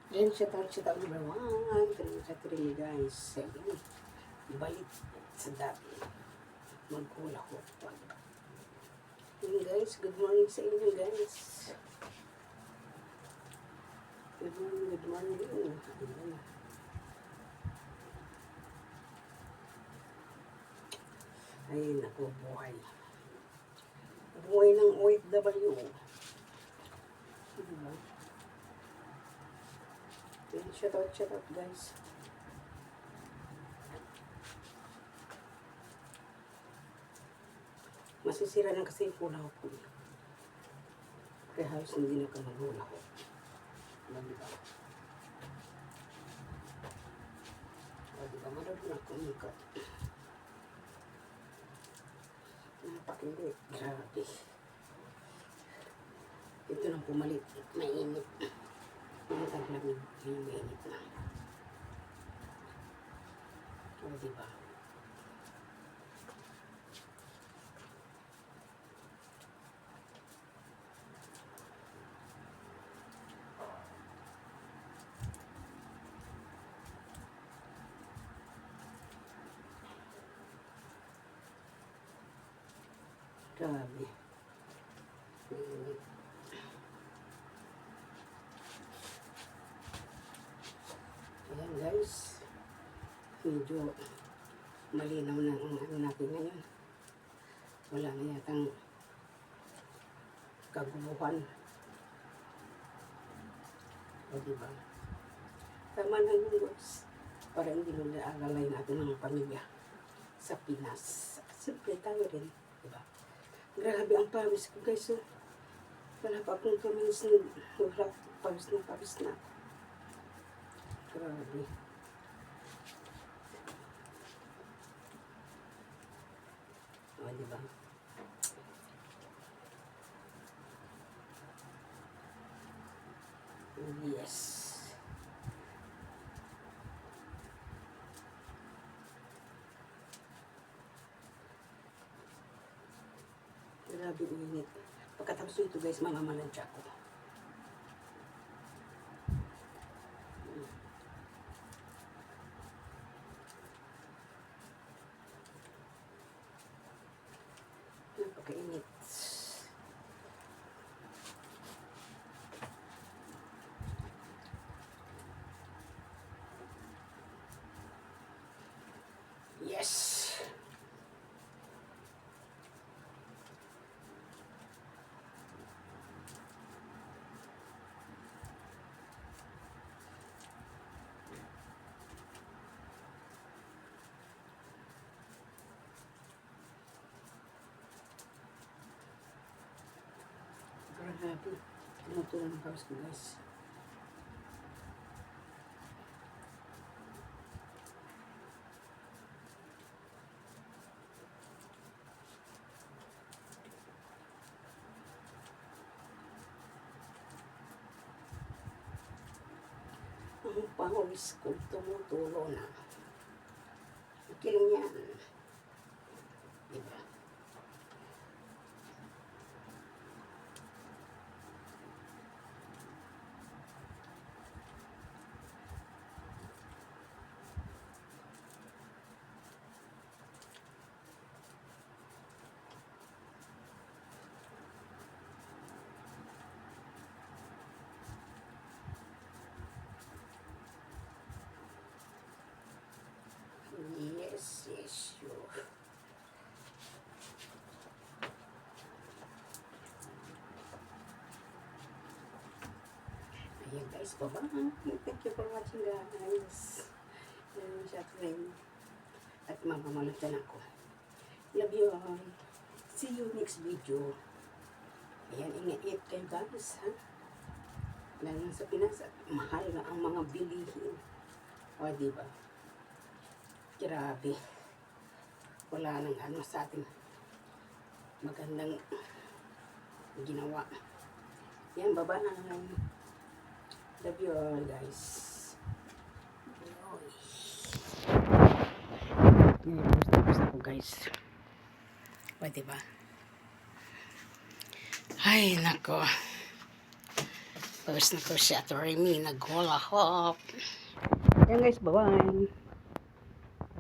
Yan siya taon number 1. Trin guys. Sige. Balik sa dati. Magkula ko. Yun guys, good morning sa inyo guys. Good morning, good morning. Ayan. Ay, naku, buhay. Buhay ng OFW. Diba? Shout out guys. Masisira lang kasi yung kulaw ko. Kaya halos hindi na ka magulaw. Diba? Diba? Marami na akong makeup. Napakindi. Grabe. Ito nang pumalit. Mainit. Taglamig. Yung mainit na. O, diba? Grabe. Ayan guys. Medyo malinaw na ang ano natin ngayon. Wala na yatang kagubuhan. O diba? Tama na yun guys. Para hindi nila alalay natin ang pamilya sa Pinas. Siyempre tayo rin. Diba? Grabe ang pawis ko guys. Oh. Wala pa akong kaminis na wala pawis na. Grabe. O, diba? Yes. Grabe init. Pagkatapos ito guys, mamamalansya ko. Napakainit. Yes. Grabe. Tumutulan ang pawis ko guys. Ang pawis ko tumutulo na. Okay lang yan. Diba? Yes, sure. Ayan guys, bye-bye. Thank you for watching guys. Ayan siya rin. At mamamalantan ako. Love you all. See you next video. Ayan, ingat kayo guys, ha? Lalo sa Pinas, mahal na ang mga bilihin. O, diba? Grabe. Wala nang ano sa atin. Magandang ginawa. Yan, bye-bye. Love you all, guys. Gusto ko, guys. O, diba? Ay, nako. Pawis na ko si Ato Remy, nag-hula hop. Yan guys, bye-bye.